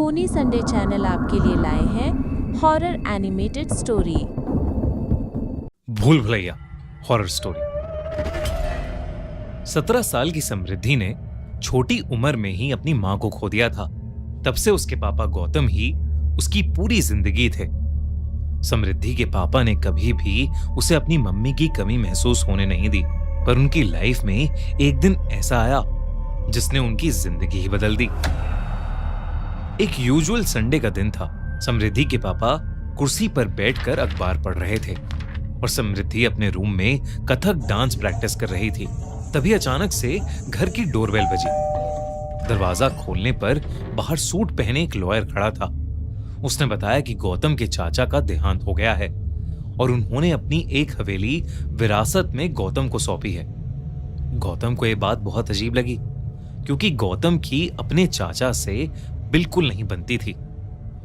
खूनी Sunday channel आपके लिए लाए हैं हॉरर एनिमेटेड स्टोरी। भूल भुलैया हॉरर स्टोरी। 17 साल की समृद्धि ने छोटी उम्र में ही अपनी मां को खो दिया था। तब से उसके पापा गौतम ही उसकी पूरी जिंदगी थे। समृद्धि के पापा ने कभी भी उसे अपनी मम्मी की कमी महसूस होने नहीं दी, पर उनकी लाइफ में एक दिन ऐसा आया जिसने उनकी जिंदगी ही बदल दी। एक यूजुअल संडे का दिन था। समृद्धि के पापा कुर्सी पर बैठकर अखबार पढ़ रहे थे और समृद्धि अपने रूम में कथक डांस प्रैक्टिस कर रही थी। तभी अचानक से घर की डोरबेल बजी। दरवाजा खोलने पर बाहर सूट पहने एक लॉयर खड़ा था। उसने बताया कि गौतम के चाचा का देहांत हो गया है और उन्होंने अपनी एक हवेली विरासत में गौतम को सौंपी है। गौतम को यह बात बहुत अजीब लगी, क्योंकि गौतम की अपने चाचा से बिल्कुल नहीं बनती थी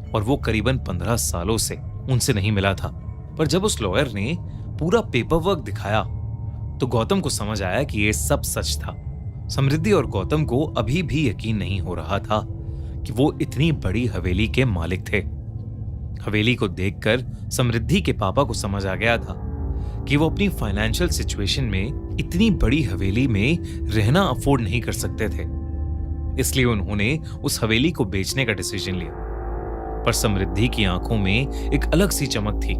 और वो करीबन 15 सालों से उनसे नहीं मिला था। पर जब उस लॉयर ने पूरा पेपर वर्क दिखाया तो गौतम को समझ आया कि ये सब सच था। समृद्धि और गौतम को अभी भी यकीन नहीं हो रहा था कि वो इतनी बड़ी हवेली के मालिक थे। हवेली को देखकर समृद्धि के पापा को समझ आ गया था कि वो अपनी फाइनेंशियल सिचुएशन में इतनी बड़ी हवेली में रहना अफोर्ड नहीं कर सकते थे। इसलिए उन्होंने उस हवेली को बेचने का डिसीजन लिया। पर समृद्धि की आंखों में एक अलग सी चमक थी।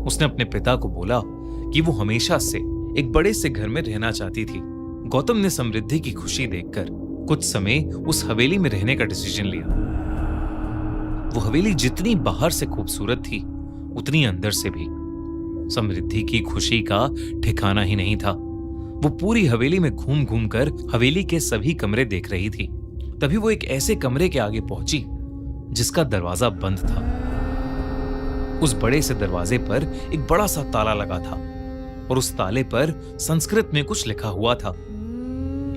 उसने अपने पिता को बोला कि वो हमेशा से एक बड़े से घर में रहना चाहती थी। गौतम ने समृद्धि की खुशी देखकर कुछ समय उस हवेली में रहने का डिसीजन लिया। वो हवेली जितनी बाहर से खूबसूरत थी, उतनी अंदर से भी। समृद्धि की खुशी का ठिकाना ही नहीं था। वो पूरी हवेली में घूम घूम कर हवेली के सभी कमरे देख रही थी। तभी वो एक ऐसे कमरे के आगे पहुंची जिसका दरवाजा बंद था। उस बड़े से दरवाजे पर एक बड़ा सा ताला लगा था और उस ताले पर संस्कृत में कुछ लिखा हुआ था।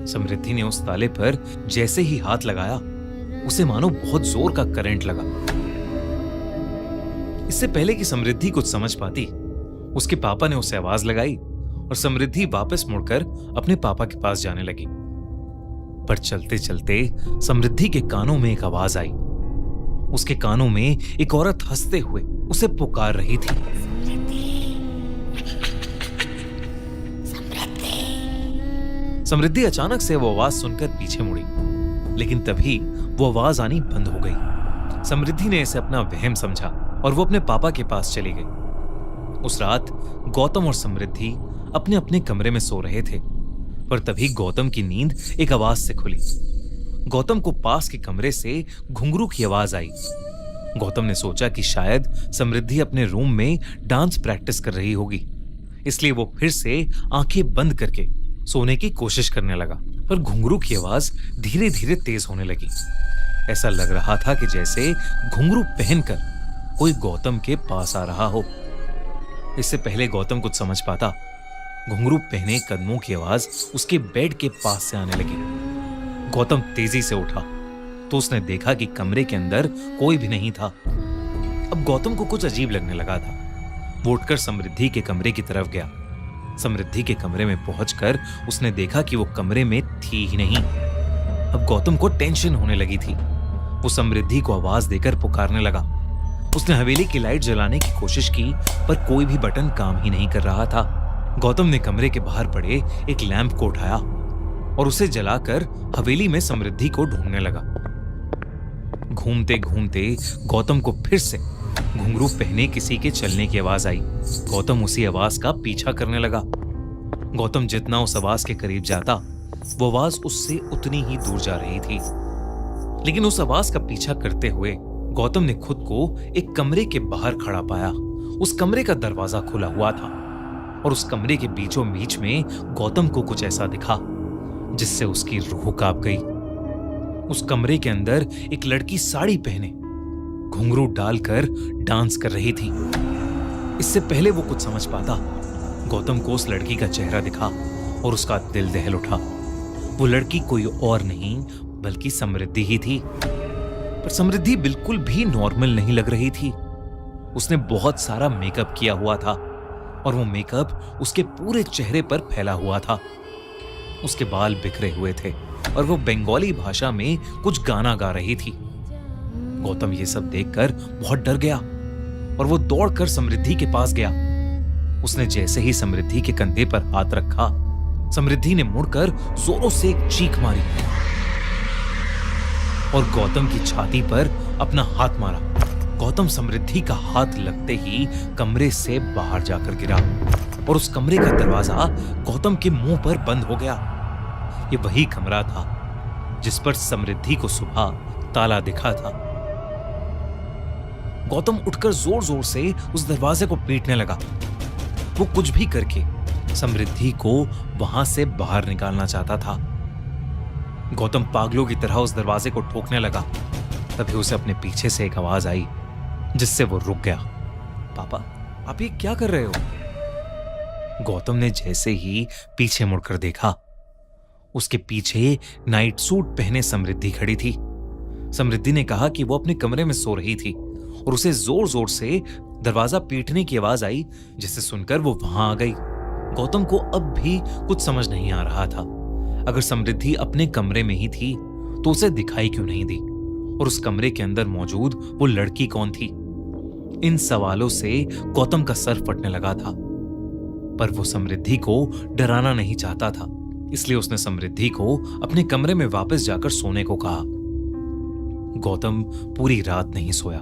समृद्धि ने उस ताले पर जैसे ही हाथ लगाया, उसे मानो बहुत जोर का करंट लगा। इससे पहले कि समृद्धि कुछ समझ पाती, उसके पापा ने उसे आवाज लगाई और समृद्धि वापस मुड़कर अपने पापा के पास जाने लगी। पर चलते चलते समृद्धि के कानों में एक आवाज आई। उसके कानों में एक औरत हंसते हुए उसे पुकार रही थी। समृद्धि अचानक से वो आवाज सुनकर पीछे मुड़ी, लेकिन तभी वो आवाज आनी बंद हो गई। समृद्धि ने इसे अपना वहम समझा और वो अपने पापा के पास चली गई। उस रात गौतम और समृद्धि अपने अपने कमरे में सो रहे थे, पर तभी गौतम की नींद एक आवाज से खुली। गौतम को पास के कमरे से घुंघरू की आवाज आई। गौतम ने सोचा कि शायद समृद्धि अपने रूम में डांस प्रैक्टिस कर रही होगी, इसलिए वो फिर से आंखें बंद करके सोने की कोशिश करने लगा। पर घुंघरू की आवाज धीरे धीरे तेज होने लगी। ऐसा लग रहा था कि जैसे घुंघरू पहनकर कोई गौतम के पास आ रहा हो। इससे पहले गौतम कुछ समझ पाता, घुंघरू पहने कदमों की आवाज उसके बेड के पास से आने लगी। गौतम तेजी से उठा तो उसने देखा कि कमरे के अंदर कोई भी नहीं था। अब गौतम को कुछ अजीब लगने लगा था। वो उठकर समृद्धि के कमरे की तरफ गया। समृद्धि के कमरे में पहुंचकर उसने देखा कि वो कमरे में थी ही नहीं। अब गौतम को टेंशन होने लगी थी। वो समृद्धि को आवाज देकर पुकारने लगा। उसने हवेली की लाइट जलाने की कोशिश की, पर कोई भी बटन काम ही नहीं कर रहा था। गौतम ने कमरे के बाहर पड़े एक लैंप को उठाया और उसे जलाकर हवेली में समृद्धि को ढूंढने लगा। घूमते घूमते गौतम को फिर से घुंघरू पहने किसी के चलने की आवाज आई। गौतम उसी आवाज का पीछा करने लगा। गौतम जितना उस आवाज के करीब जाता, वो आवाज उससे उतनी ही दूर जा रही थी। लेकिन उस आवाज का पीछा करते हुए गौतम ने खुद को एक कमरे के बाहर खड़ा पाया। उस कमरे का दरवाजा खुला हुआ था और उस कमरे के बीचों बीच में गौतम को कुछ ऐसा दिखा जिससे उसकी रूह कांप गई। उस कमरे के अंदर एक लड़की साड़ी पहने घुंघरू डालकर डांस कर रही थी। इससे पहले वो कुछ समझ पाता, गौतम को उस लड़की का चेहरा दिखा और उसका दिल दहल उठा। वो लड़की कोई और नहीं बल्कि समृद्धि ही थी। पर समृद्धि बिल्कुल भी नॉर्मल नहीं लग रही थी। उसने बहुत सारा मेकअप किया हुआ था और वो मेकअप उसके पूरे चेहरे पर फैला हुआ था। उसके बाल बिखरे हुए थे और वो बंगाली भाषा में कुछ गाना गा रही थी। गौतम ये सब देखकर बहुत डर गया और वो दौड़कर समृद्धि के पास गया। उसने जैसे ही समृद्धि के कंधे पर हाथ रखा, समृद्धि ने मुड़कर जोरों से एक चीख मारी और गौतम की छाती पर अपना हाथ मारा। गौतम समृद्धि का हाथ लगते ही कमरे से बाहर जाकर गिरा और उस कमरे का दरवाजा गौतम के मुंह पर बंद हो गया। ये वही कमरा था जिस पर समृद्धि को सुबह ताला दिखा था। गौतम उठकर जोर जोर से उस दरवाजे को पीटने लगा। वो कुछ भी करके समृद्धि को वहां से बाहर निकालना चाहता था। गौतम पागलों की तरह उस दरवाजे को ठोकने लगा। तभी उसे अपने पीछे से एक आवाज आई जिससे वो रुक गया। पापा, आप ये क्या कर रहे हो? गौतम ने जैसे ही पीछे मुड़कर देखा, उसके पीछे नाइट सूट पहने समृद्धि खड़ी थी। समृद्धि ने कहा कि वो अपने कमरे में सो रही थी और उसे जोर जोर से दरवाजा पीटने की आवाज आई, जिसे सुनकर वो वहां आ गई। गौतम को अब भी कुछ समझ नहीं आ रहा था। अगर समृद्धि अपने कमरे में ही थी तो उसे दिखाई क्यों नहीं दी, और उस कमरे के अंदर मौजूद वो लड़की कौन थी? इन सवालों से गौतम का सर फटने लगा था, पर वो समृद्धि को डराना नहीं चाहता था, इसलिए उसने समृद्धि को अपने कमरे में वापस जाकर सोने को कहा। गौतम पूरी रात नहीं सोया।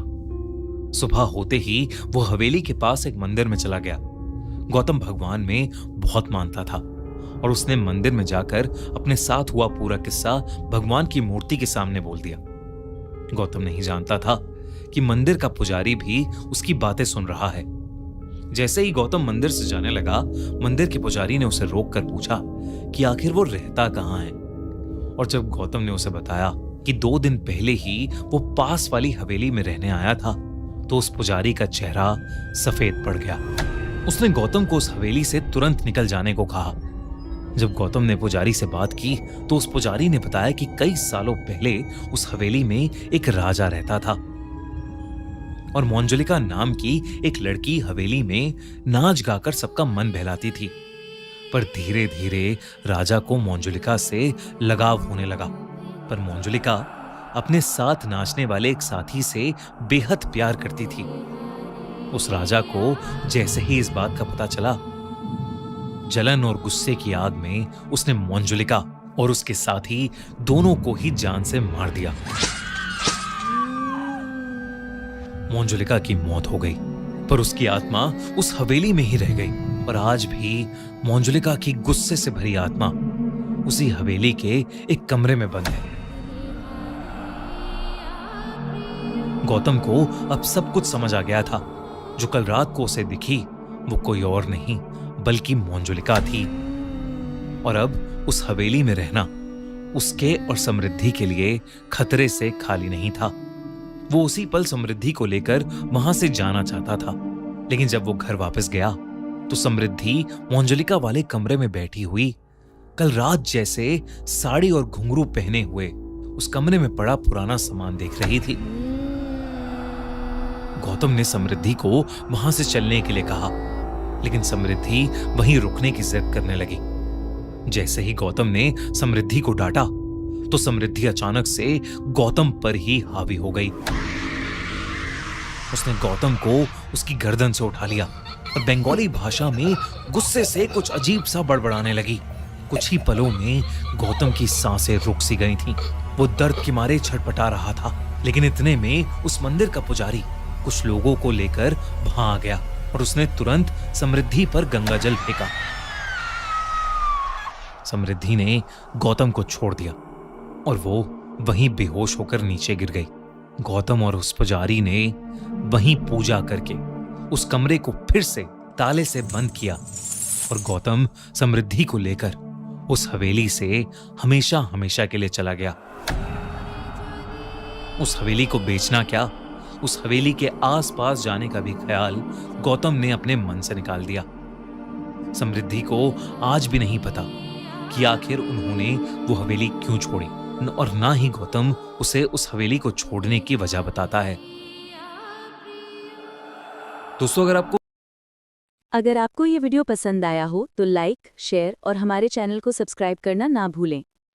सुबह होते ही वो हवेली के पास एक मंदिर में चला गया। गौतम भगवान में बहुत मानता था और उसने मंदिर में जाकर अपने साथ हुआ पूरा किस्सा भगवान की मूर्ति के सामने बोल दिया। गौतम नहीं जानता था कि मंदिर का पुजारी भी उसकी बातें सुन रहा है। जैसे ही गौतम मंदिर से जाने लगा, मंदिर के पुजारी ने उसे रोककर पूछा कि आखिर वो रहता कहाँ है। और जब गौतम ने उसे बताया कि 2 दिन पहले ही वो पास वाली हवेली में रहने आया था, तो उस पुजारी का चेहरा सफेद पड़ गया। उसने गौतम को उस हवेली से तुरंत निकल जाने को कहा। जब गौतम ने पुजारी से बात की तो उस पुजारी ने बताया कि कई सालों पहले उस हवेली में एक राजा रहता था और मंजुलिका नाम की एक लड़की हवेली में नाच गाकर सबका मन बहलाती थी। पर धीरे धीरे राजा को मंजुलिका से लगाव होने लगा। पर मंजुलिका अपने साथ नाचने वाले एक साथी से बेहद प्यार करती थी। उस राजा को जैसे ही इस बात का पता चला, जलन और गुस्से की आग में उसने मंजुलिका और उसके साथी दोनों को ही जान से मार दिया। मंजुलिका की मौत हो गई, पर उसकी आत्मा उस हवेली में ही रह गई और आज भी मंजुलिका की गुस्से से भरी आत्मा उसी हवेली के एक कमरे में बंद है। गौतम को अब सब कुछ समझ आ गया था। जो कल रात को उसे दिखी वो कोई और नहीं बल्कि मंजुलिका थी, और अब उस हवेली में रहना उसके और समृद्धि के लिए खतरे से खाली नहीं था। वो उसी पल समृद्धि को लेकर वहां से जाना चाहता था, लेकिन जब वो घर वापस गया तो समृद्धि मंजुलिका वाले कमरे में बैठी हुई कल रात जैसे साड़ी और घुंघरू पहने हुए उस कमरे में पड़ा पुराना सामान देख रही थी। गौतम ने समृद्धि को वहां से चलने के लिए कहा, लेकिन समृद्धि वहीं रुकने की जिद करने लगी। जैसे ही गौतम ने समृद्धि को डांटा तो समृद्धि अचानक से गौतम पर ही हावी हो गई। उसने गौतम को उसकी गर्दन से उठा लिया और बंगाली भाषा में गुस्से से कुछ अजीब सा बड़बड़ाने लगी। कुछ ही पलों में गौतम की सांसें रुक सी गई थीं। वो दर्द के मारे छटपटा रहा था, लेकिन इतने में उस मंदिर का पुजारी कुछ लोगों को लेकर वहां आ गया और उसने तुरंत समृद्धि पर गंगा जल फेंका। समृद्धि ने गौतम को छोड़ दिया और वो वहीं बेहोश होकर नीचे गिर गई। गौतम और उस पुजारी ने वहीं पूजा करके उस कमरे को फिर से ताले से बंद किया और गौतम समृद्धि को लेकर उस हवेली से हमेशा हमेशा के लिए चला गया। उस हवेली को बेचना क्या, उस हवेली के आसपास जाने का भी ख्याल गौतम ने अपने मन से निकाल दिया। समृद्धि को आज भी नहीं पता कि आखिर उन्होंने वो हवेली क्यों छोड़ी, और ना ही गौतम उसे उस हवेली को छोड़ने की वजह बताता है। दोस्तों, अगर आपको ये वीडियो पसंद आया हो तो लाइक, शेयर और हमारे चैनल को सब्सक्राइब करना ना भूलें।